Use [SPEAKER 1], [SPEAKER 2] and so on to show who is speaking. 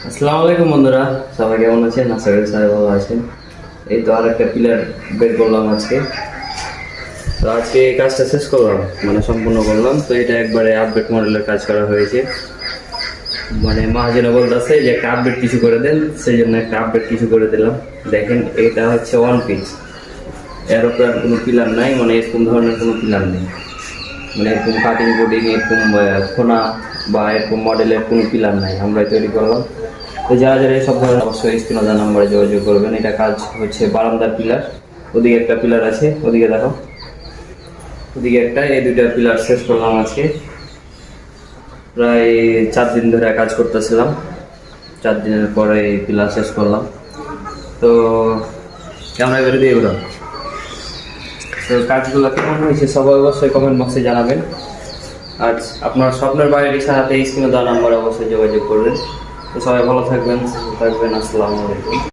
[SPEAKER 1] আসসালামু আলাইকুম বন্ধুরা, সবাই কেমন আছেন? আশা করি সবাই ভালো আছেন। এই তো আর একটা পিলার বের করলাম আজকে। তো আজকে এই কাজটা শেষ করলাম, মানে সম্পূর্ণ করলাম। তো এটা একবারে আপডেট মডেলের কাজ করা হয়েছে। মানে মহাজনে বলতেছে যে একটা আপডেট কিছু করে দেন, সেই জন্য একটা আপডেট কিছু করে দিলাম। দেখেন, এটা হচ্ছে ওয়ান পিস, এর উপর আর কোনো পিলার নাই, মানে এরকম ধরনের কোনো পিলার নেই। মানে এরকম কাটিং কোডিং এরকম খোনা বা এরকম মডেলের কোনো পিলার নাই, আমরাই তৈরি করলাম। তো যারা যারা এইসব ধরনের অবশ্যই স্ক্রিনে নাম্বারে যোগাযোগ করবেন। এটা কাজ হচ্ছে বারান্দার পিলার, ওদিকে একটা পিলার আছে, ওদিকে দেখো, ওদিকে একটা, এই দুইটা পিলার শেষ করলাম আজকে। প্রায় 4 দিন ধরে কাজ করতেছিলাম, 4 দিনের পরে এই পিলার শেষ করলাম। তো ক্যামেরা বের দিয়ে এগুলো, তো কাজগুলো কেমন হয়েছে সবাই অবশ্যই কমেন্ট বক্সে জানাবেন। আর আপনার স্বপ্নের বাড়ির সাথে স্ক্রিনে দেওয়া নাম্বারে অবশ্যই যোগাযোগ করবেন। তো সবাই ভালো থাকবেন, সুস্থ থাকবেন। আসসালামু আলাইকুম।